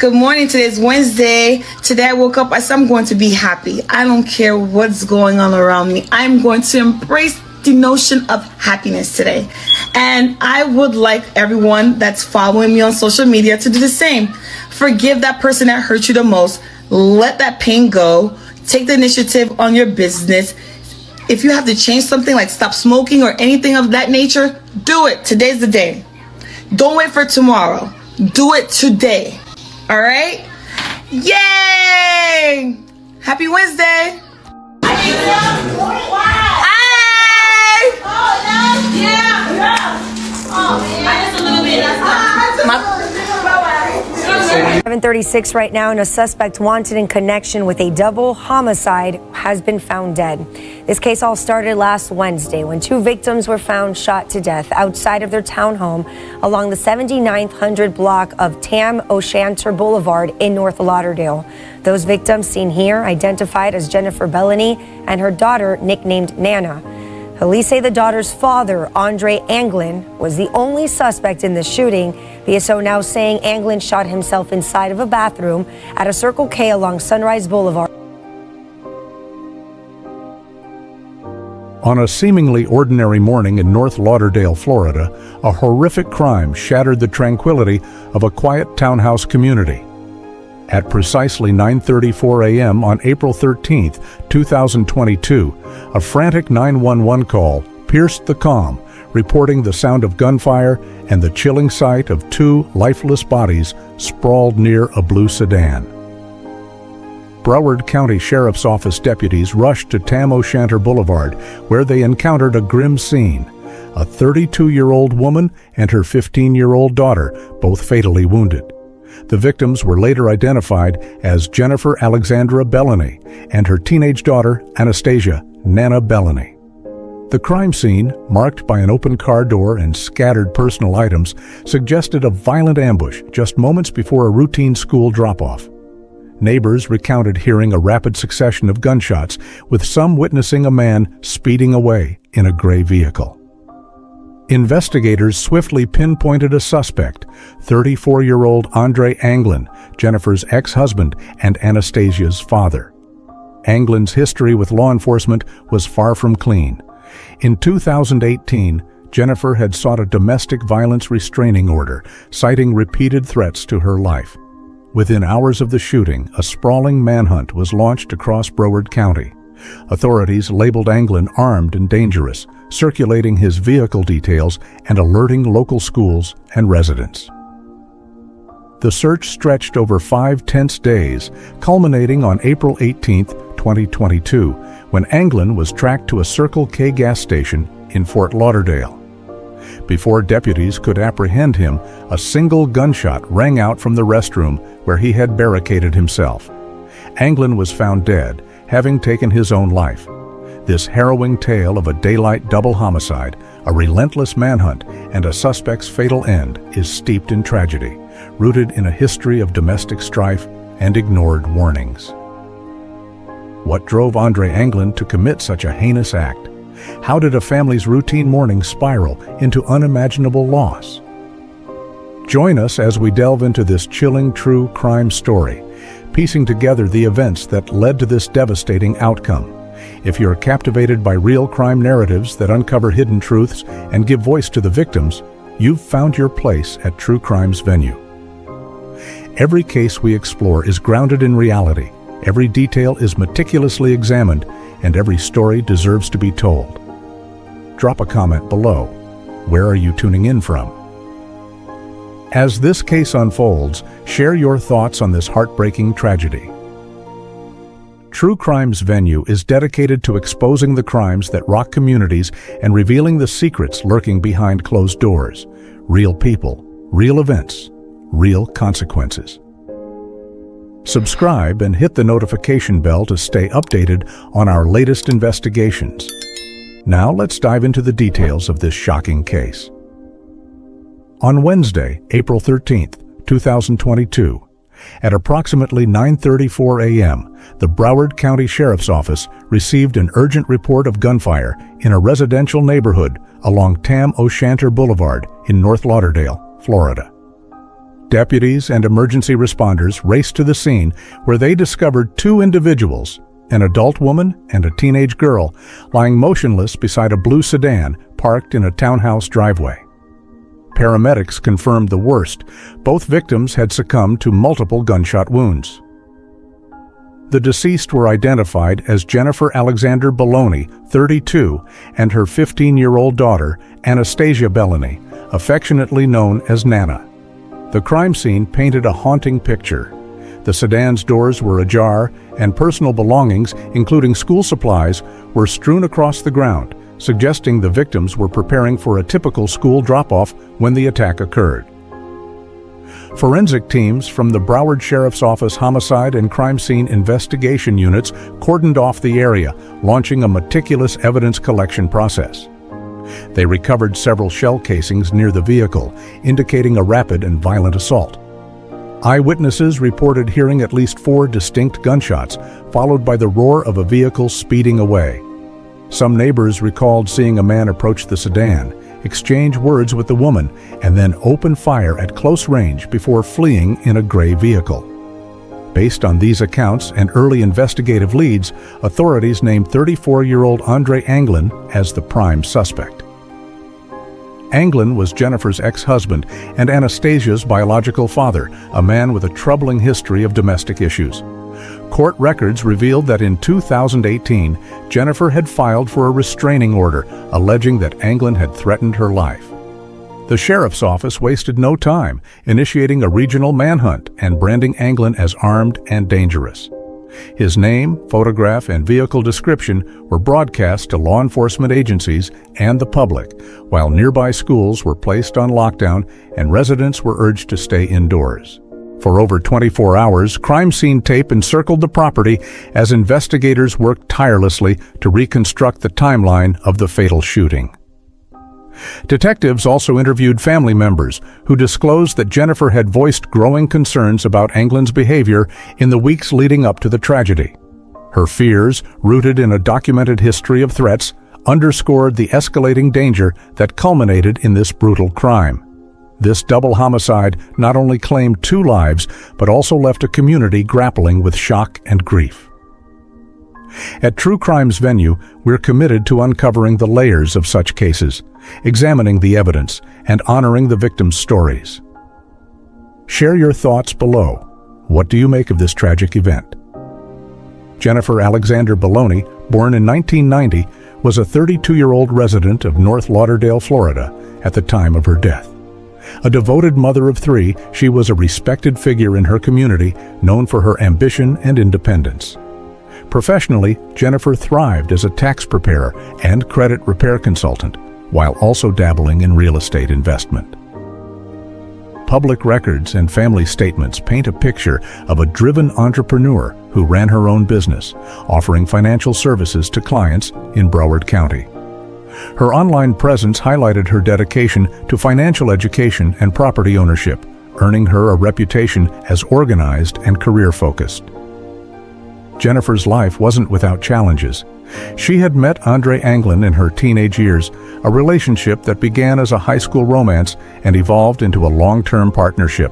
Good morning. Today's Wednesday. Today I woke up, I said I'm going to be happy. I don't care what's going on around me. I'm going to embrace the notion of happiness today. And I would like everyone that's following me on social media to do the same. Forgive that person that hurt you the most. Let that pain go. Take the initiative on your business. If you have to change something like stop smoking or anything of that nature, do it. Today's the day. Don't wait for tomorrow. Do it today. All right? Yay! Happy Wednesday! Hi! Oh, no? Yeah. Oh, just a little bit. 7:36 right now, and a suspect wanted in connection with a double homicide has been found dead. This case all started last Wednesday when two victims were found shot to death outside of their townhome along the 7900 block of Tam O'Shanter Boulevard in North Lauderdale. Those victims seen here identified as Jennifer Bellany and her daughter nicknamed Nana. Police say the daughter's father, Andre Anglin, was the only suspect in the shooting. BSO now saying Anglin shot himself inside of a bathroom at a Circle K along Sunrise Boulevard. On a seemingly ordinary morning in North Lauderdale, Florida, a horrific crime shattered the tranquility of a quiet townhouse community. At precisely 9:34 a.m. on April 13, 2022, a frantic 911 call pierced the calm, reporting the sound of gunfire and the chilling sight of two lifeless bodies sprawled near a blue sedan. Broward County Sheriff's Office deputies rushed to Tam O'Shanter Boulevard, where they encountered a grim scene: a 32-year-old woman and her 15-year-old daughter, both fatally wounded. The victims were later identified as Jennifer Alexandra Bellany and her teenage daughter, Anastasia Nana Bellany. The crime scene, marked by an open car door and scattered personal items, suggested a violent ambush just moments before a routine school drop-off. Neighbors recounted hearing a rapid succession of gunshots, with some witnessing a man speeding away in a gray vehicle. Investigators swiftly pinpointed a suspect, 34-year-old Andre Anglin, Jennifer's ex-husband and Anastasia's father. Anglin's history with law enforcement was far from clean. In 2018, Jennifer had sought a domestic violence restraining order, citing repeated threats to her life. Within hours of the shooting, a sprawling manhunt was launched across Broward County. Authorities labeled Anglin armed and dangerous, circulating his vehicle details and alerting local schools and residents. The search stretched over 5 tense days, culminating on April 18, 2022, when Anglin was tracked to a Circle K gas station in Fort Lauderdale. Before deputies could apprehend him, a single gunshot rang out from the restroom where he had barricaded himself. Anglin was found dead, having taken his own life. This harrowing tale of a daylight double homicide, a relentless manhunt, and a suspect's fatal end is steeped in tragedy, rooted in a history of domestic strife and ignored warnings. What drove Andre Anglin to commit such a heinous act? How did a family's routine morning spiral into unimaginable loss? Join us as we delve into this chilling true crime story, piecing together the events that led to this devastating outcome. If you're captivated by real crime narratives that uncover hidden truths and give voice to the victims, you've found your place at True Crime's venue. Every case we explore is grounded in reality. Every detail is meticulously examined, and every story deserves to be told. Drop a comment below. Where are you tuning in from? As this case unfolds, share your thoughts on this heartbreaking tragedy. True Crime's venue is dedicated to exposing the crimes that rock communities and revealing the secrets lurking behind closed doors. Real people, real events, real consequences. Subscribe and hit the notification bell to stay updated on our latest investigations. Now let's dive into the details of this shocking case. On Wednesday, April 13, 2022, at approximately 9:34 a.m., the Broward County Sheriff's Office received an urgent report of gunfire in a residential neighborhood along Tam O'Shanter Boulevard in North Lauderdale, Florida. Deputies and emergency responders raced to the scene where they discovered two individuals, an adult woman and a teenage girl, lying motionless beside a blue sedan parked in a townhouse driveway. Paramedics confirmed the worst. Both victims had succumbed to multiple gunshot wounds. The deceased were identified as Jennifer Alexander Belloni, 32, and her 15-year-old daughter, Anastasia Belloni, affectionately known as Nana. The crime scene painted a haunting picture. The sedan's doors were ajar, and personal belongings, including school supplies, were strewn across the ground, suggesting the victims were preparing for a typical school drop-off when the attack occurred. Forensic teams from the Broward Sheriff's Office Homicide and Crime Scene Investigation Units cordoned off the area, launching a meticulous evidence collection process. They recovered several shell casings near the vehicle, indicating a rapid and violent assault. Eyewitnesses reported hearing at least 4 distinct gunshots, followed by the roar of a vehicle speeding away. Some neighbors recalled seeing a man approach the sedan, exchange words with the woman, and then open fire at close range before fleeing in a gray vehicle. Based on these accounts and early investigative leads, authorities named 34-year-old Andre Anglin as the prime suspect. Anglin was Jennifer's ex-husband and Anastasia's biological father, a man with a troubling history of domestic issues. Court records revealed that in 2018, Jennifer had filed for a restraining order, alleging that Anglin had threatened her life. The sheriff's office wasted no time, initiating a regional manhunt and branding Anglin as armed and dangerous. His name, photograph, and vehicle description were broadcast to law enforcement agencies and the public, while nearby schools were placed on lockdown and residents were urged to stay indoors. For over 24 hours, crime scene tape encircled the property as investigators worked tirelessly to reconstruct the timeline of the fatal shooting. Detectives also interviewed family members who disclosed that Jennifer had voiced growing concerns about Anglin's behavior in the weeks leading up to the tragedy. Her fears, rooted in a documented history of threats, underscored the escalating danger that culminated in this brutal crime. This double homicide not only claimed 2 lives, but also left a community grappling with shock and grief. At True Crime's venue, we're committed to uncovering the layers of such cases, examining the evidence, and honoring the victims' stories. Share your thoughts below. What do you make of this tragic event? Jennifer Alexander Belloni, born in 1990, was a 32-year-old resident of North Lauderdale, Florida, at the time of her death. A devoted mother of 3, she was a respected figure in her community, known for her ambition and independence. Professionally, Jennifer thrived as a tax preparer and credit repair consultant, while also dabbling in real estate investment. Public records and family statements paint a picture of a driven entrepreneur who ran her own business, offering financial services to clients in Broward County. Her online presence highlighted her dedication to financial education and property ownership, earning her a reputation as organized and career-focused. Jennifer's life wasn't without challenges. She had met Andre Anglin in her teenage years, a relationship that began as a high school romance and evolved into a long-term partnership.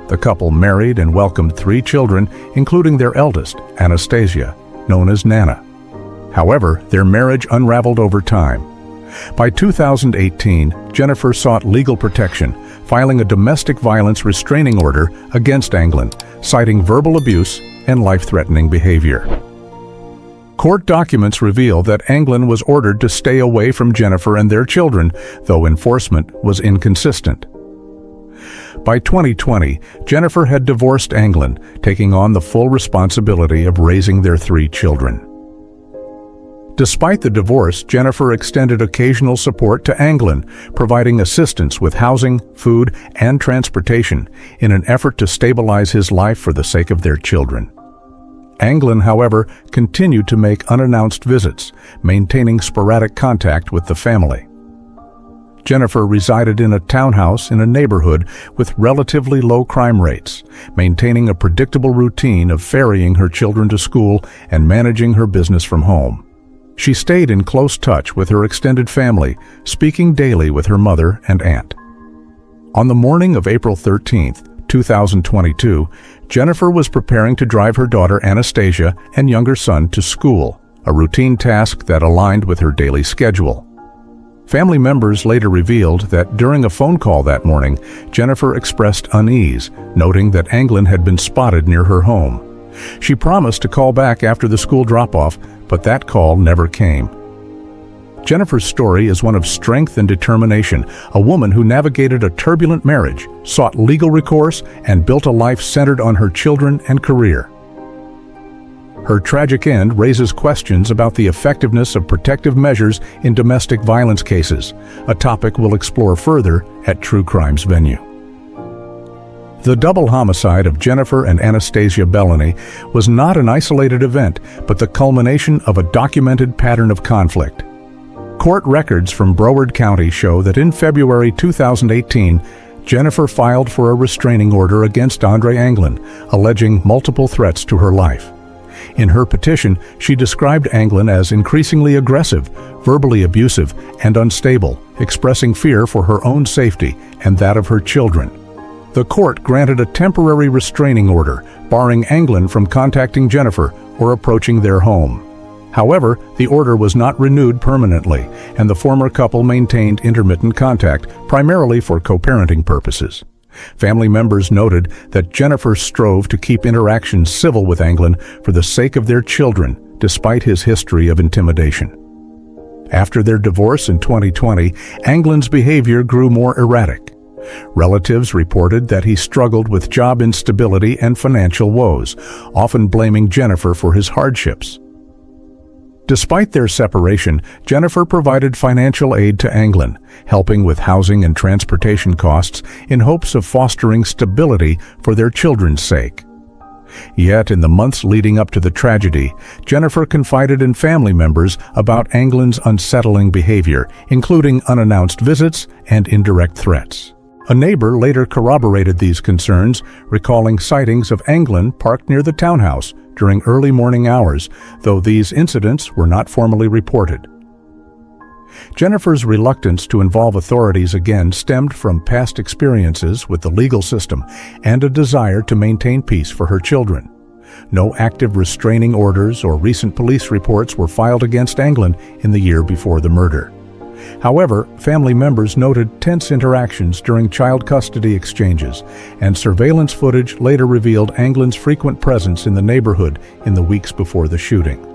The couple married and welcomed 3 children, including their eldest, Anastasia, known as Nana. However, their marriage unraveled over time. By 2018, Jennifer sought legal protection, filing a domestic violence restraining order against Anglin, citing verbal abuse and life-threatening behavior. Court documents reveal that Anglin was ordered to stay away from Jennifer and their children, though enforcement was inconsistent. By 2020, Jennifer had divorced Anglin, taking on the full responsibility of raising their 3 children. Despite the divorce, Jennifer extended occasional support to Anglin, providing assistance with housing, food, and transportation in an effort to stabilize his life for the sake of their children. Anglin, however, continued to make unannounced visits, maintaining sporadic contact with the family. Jennifer resided in a townhouse in a neighborhood with relatively low crime rates, maintaining a predictable routine of ferrying her children to school and managing her business from home. She stayed in close touch with her extended family, speaking daily with her mother and aunt. On the morning of April 13th, 2022, Jennifer was preparing to drive her daughter Anastasia and younger son to school, a routine task that aligned with her daily schedule. Family members later revealed that during a phone call that morning, Jennifer expressed unease, noting that Anglin had been spotted near her home. She promised to call back after the school drop-off, but that call never came. Jennifer's story is one of strength and determination, a woman who navigated a turbulent marriage, sought legal recourse, and built a life centered on her children and career. Her tragic end raises questions about the effectiveness of protective measures in domestic violence cases, a topic we'll explore further at True Crime's venue. The double homicide of Jennifer and Anastasia Bellany was not an isolated event, but the culmination of a documented pattern of conflict. Court records from Broward County show that in February 2018, Jennifer filed for a restraining order against Andre Anglin, alleging multiple threats to her life. In her petition, she described Anglin as increasingly aggressive, verbally abusive, and unstable, expressing fear for her own safety and that of her children. The court granted a temporary restraining order, barring Anglin from contacting Jennifer or approaching their home. However, the order was not renewed permanently, and the former couple maintained intermittent contact, primarily for co-parenting purposes. Family members noted that Jennifer strove to keep interactions civil with Anglin for the sake of their children, despite his history of intimidation. After their divorce in 2020, Anglin's behavior grew more erratic. Relatives reported that he struggled with job instability and financial woes, often blaming Jennifer for his hardships. Despite their separation, Jennifer provided financial aid to Anglin, helping with housing and transportation costs in hopes of fostering stability for their children's sake. Yet, in the months leading up to the tragedy, Jennifer confided in family members about Anglin's unsettling behavior, including unannounced visits and indirect threats. A neighbor later corroborated these concerns, recalling sightings of Anglin parked near the townhouse during early morning hours, though these incidents were not formally reported. Jennifer's reluctance to involve authorities again stemmed from past experiences with the legal system and a desire to maintain peace for her children. No active restraining orders or recent police reports were filed against Anglin in the year before the murder. However, family members noted tense interactions during child custody exchanges, and surveillance footage later revealed Anglin's frequent presence in the neighborhood in the weeks before the shooting.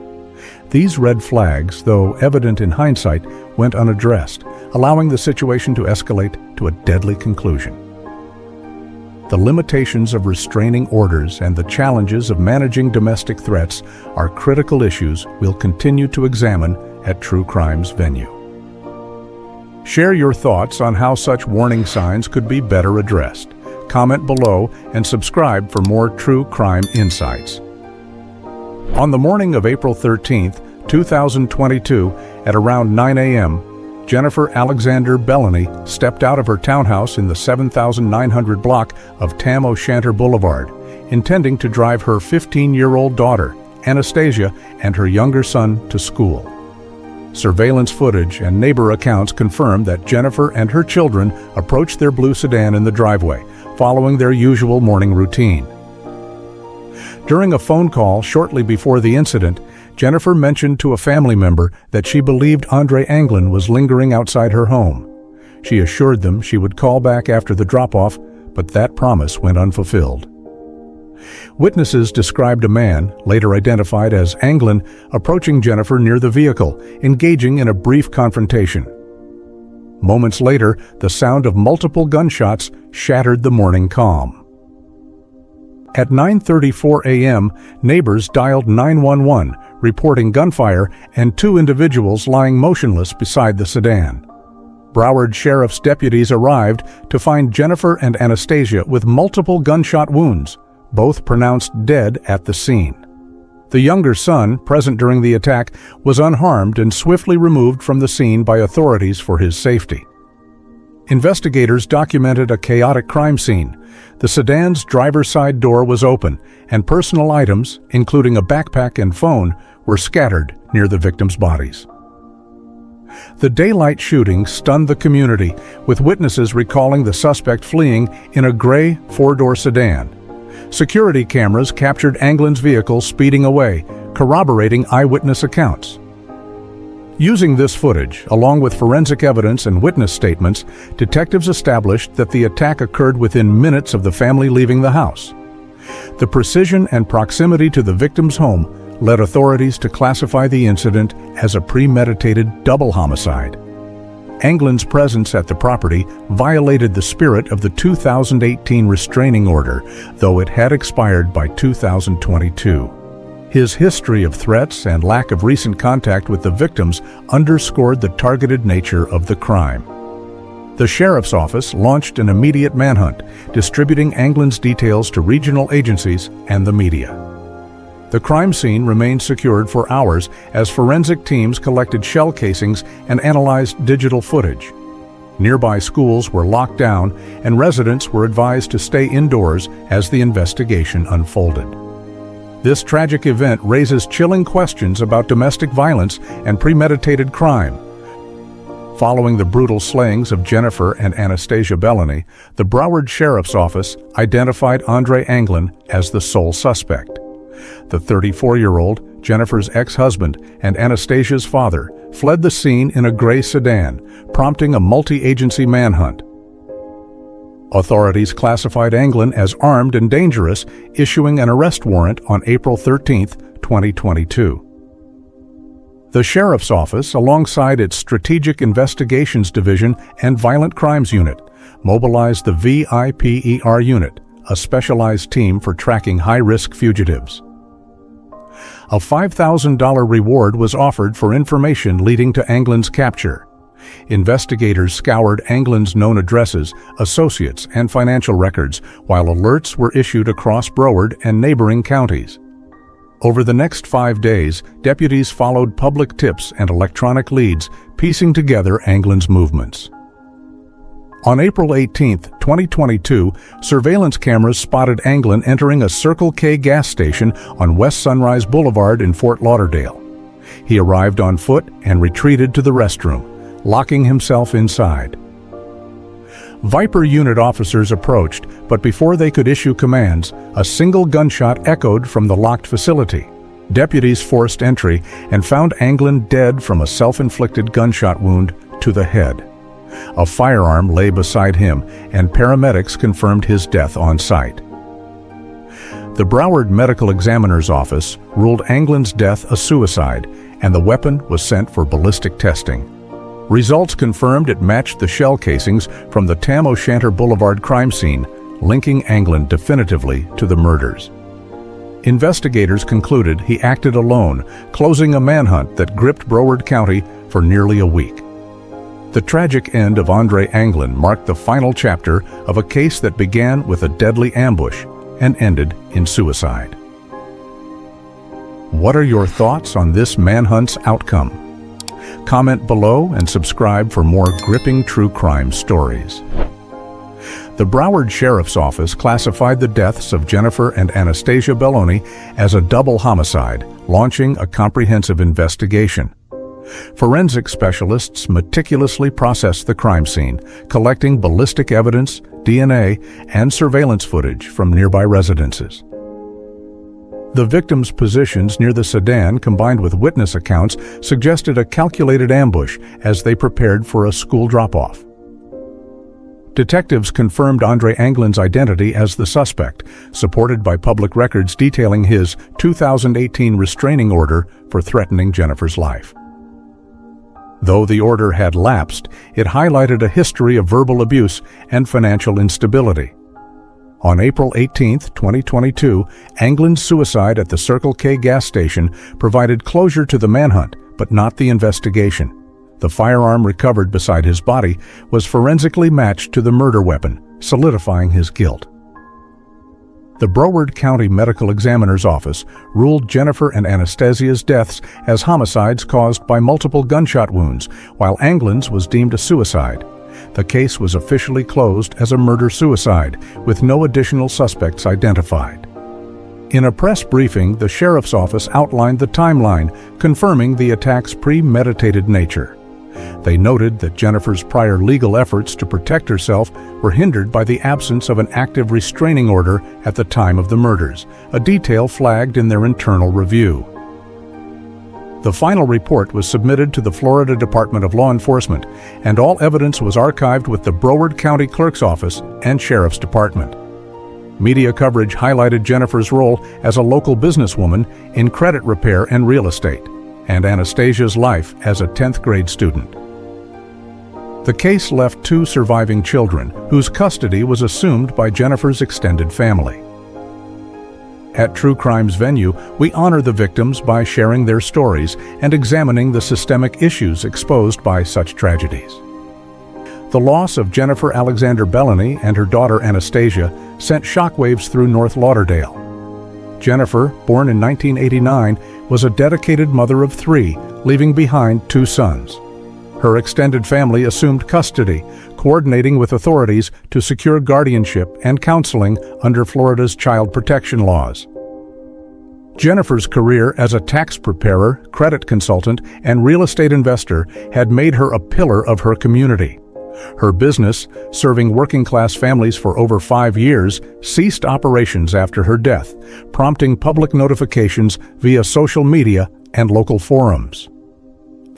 These red flags, though evident in hindsight, went unaddressed, allowing the situation to escalate to a deadly conclusion. The limitations of restraining orders and the challenges of managing domestic threats are critical issues we'll continue to examine at True Crime's venue. Share your thoughts on how such warning signs could be better addressed. Comment below and subscribe for more true crime insights. On the morning of April 13, 2022, at around 9 a.m., Jennifer Alexander Bellany stepped out of her townhouse in the 7,900 block of Tam O'Shanter Boulevard, intending to drive her 15-year-old daughter, Anastasia, and her younger son to school. Surveillance footage and neighbor accounts confirm that Jennifer and her children approached their blue sedan in the driveway, following their usual morning routine. During a phone call shortly before the incident, Jennifer mentioned to a family member that she believed Andre Anglin was lingering outside her home. She assured them she would call back after the drop-off, but that promise went unfulfilled. Witnesses described a man, later identified as Anglin, approaching Jennifer near the vehicle, engaging in a brief confrontation. Moments later, the sound of multiple gunshots shattered the morning calm. At 9:34 a.m., neighbors dialed 911, reporting gunfire and two individuals lying motionless beside the sedan. Broward Sheriff's deputies arrived to find Jennifer and Anastasia with multiple gunshot wounds, both pronounced dead at the scene. The younger son, present during the attack, was unharmed and swiftly removed from the scene by authorities for his safety. Investigators documented a chaotic crime scene. The sedan's driver's side door was open, and personal items, including a backpack and phone, were scattered near the victims' bodies. The daylight shooting stunned the community, with witnesses recalling the suspect fleeing in a gray four-door sedan. Security cameras captured Anglin's vehicle speeding away, corroborating eyewitness accounts. Using this footage, along with forensic evidence and witness statements, detectives established that the attack occurred within minutes of the family leaving the house. The precision and proximity to the victim's home led authorities to classify the incident as a premeditated double homicide. Anglin's presence at the property violated the spirit of the 2018 restraining order, though it had expired by 2022. His history of threats and lack of recent contact with the victims underscored the targeted nature of the crime. The sheriff's office launched an immediate manhunt, distributing Anglin's details to regional agencies and the media. The crime scene remained secured for hours as forensic teams collected shell casings and analyzed digital footage. Nearby schools were locked down, and residents were advised to stay indoors as the investigation unfolded. This tragic event raises chilling questions about domestic violence and premeditated crime. Following the brutal slayings of Jennifer and Anastasia Bellany, the Broward Sheriff's Office identified Andre Anglin as the sole suspect. The 34-year-old, Jennifer's ex-husband and Anastasia's father, fled the scene in a gray sedan, prompting a multi-agency manhunt. Authorities classified Anglin as armed and dangerous, issuing an arrest warrant on April 13, 2022. The Sheriff's Office, alongside its Strategic Investigations Division and Violent Crimes Unit, mobilized the VIPER Unit, a specialized team for tracking high-risk fugitives. A $5,000 reward was offered for information leading to Anglin's capture. Investigators scoured Anglin's known addresses, associates, and financial records, while alerts were issued across Broward and neighboring counties. Over the next 5 days, deputies followed public tips and electronic leads, piecing together Anglin's movements. On April 18, 2022, surveillance cameras spotted Anglin entering a Circle K gas station on West Sunrise Boulevard in Fort Lauderdale. He arrived on foot and retreated to the restroom, locking himself inside. Viper unit officers approached, but before they could issue commands, a single gunshot echoed from the locked facility. Deputies forced entry and found Anglin dead from a self-inflicted gunshot wound to the head. A firearm lay beside him, and paramedics confirmed his death on site. The Broward Medical Examiner's Office ruled Anglin's death a suicide, and the weapon was sent for ballistic testing. Results confirmed it matched the shell casings from the Tam O'Shanter Boulevard crime scene, linking Anglin definitively to the murders. Investigators concluded he acted alone, closing a manhunt that gripped Broward County for nearly a week. The tragic end of Andre Anglin marked the final chapter of a case that began with a deadly ambush and ended in suicide. What are your thoughts on this manhunt's outcome? Comment below and subscribe for more gripping true crime stories. The Broward Sheriff's Office classified the deaths of Jennifer and Anastasia Bellany as a double homicide, launching a comprehensive investigation. Forensic specialists meticulously processed the crime scene, collecting ballistic evidence, DNA, and surveillance footage from nearby residences. The victims' positions near the sedan, combined with witness accounts, suggested a calculated ambush as they prepared for a school drop-off. Detectives confirmed Andre Anglin's identity as the suspect, supported by public records detailing his 2018 restraining order for threatening Jennifer's life. Though the order had lapsed, it highlighted a history of verbal abuse and financial instability. On April 18, 2022, Anglin's suicide at the Circle K gas station provided closure to the manhunt, but not the investigation. The firearm recovered beside his body was forensically matched to the murder weapon, solidifying his guilt. The Broward County Medical Examiner's Office ruled Jennifer and Anastasia's deaths as homicides caused by multiple gunshot wounds, while Anglin's was deemed a suicide. The case was officially closed as a murder-suicide, with no additional suspects identified. In a press briefing, the Sheriff's Office outlined the timeline, confirming the attack's premeditated nature. They noted that Jennifer's prior legal efforts to protect herself were hindered by the absence of an active restraining order at the time of the murders, a detail flagged in their internal review. The final report was submitted to the Florida Department of Law Enforcement, and all evidence was archived with the Broward County Clerk's Office and Sheriff's Department. Media coverage highlighted Jennifer's role as a local businesswoman in credit repair and real estate, and Anastasia's life as a 10th grade student. The case left 2 surviving children, whose custody was assumed by Jennifer's extended family. At True Crime's venue, we honor the victims by sharing their stories and examining the systemic issues exposed by such tragedies. The loss of Jennifer Alexander Bellany and her daughter Anastasia sent shockwaves through North Lauderdale. Jennifer, born in 1989, was a dedicated mother of 3, leaving behind 2 sons. Her extended family assumed custody, coordinating with authorities to secure guardianship and counseling under Florida's child protection laws. Jennifer's career as a tax preparer, credit consultant, and real estate investor had made her a pillar of her community. Her business, serving working-class families for over 5 years, ceased operations after her death, prompting public notifications via social media and local forums.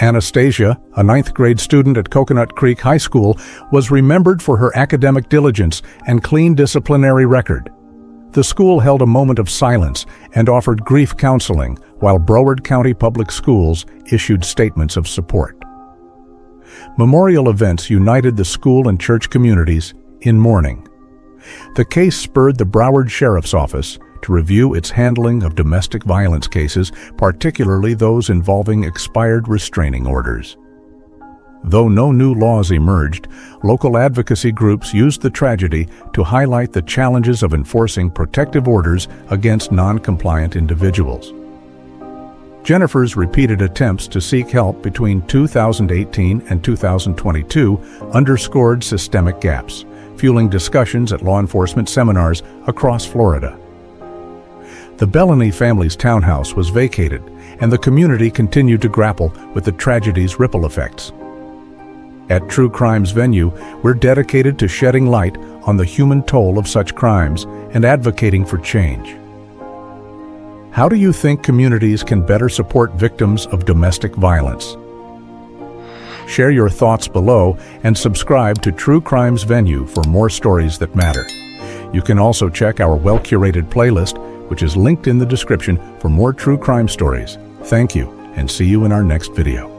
Anastasia, a 9th grade student at Coconut Creek High School, was remembered for her academic diligence and clean disciplinary record. The school held a moment of silence and offered grief counseling, while Broward County Public Schools issued statements of support. Memorial events united the school and church communities in mourning. The case spurred the Broward Sheriff's Office to review its handling of domestic violence cases, particularly those involving expired restraining orders. Though no new laws emerged, local advocacy groups used the tragedy to highlight the challenges of enforcing protective orders against non-compliant individuals. Jennifer's repeated attempts to seek help between 2018 and 2022 underscored systemic gaps, fueling discussions at law enforcement seminars across Florida. The Bellany family's townhouse was vacated, and the community continued to grapple with the tragedy's ripple effects. At True Crime's venue, we're dedicated to shedding light on the human toll of such crimes and advocating for change. How do you think communities can better support victims of domestic violence? Share your thoughts below and subscribe to True Crime's venue for more stories that matter. You can also check our well-curated playlist, which is linked in the description for more true crime stories. Thank you, and see you in our next video.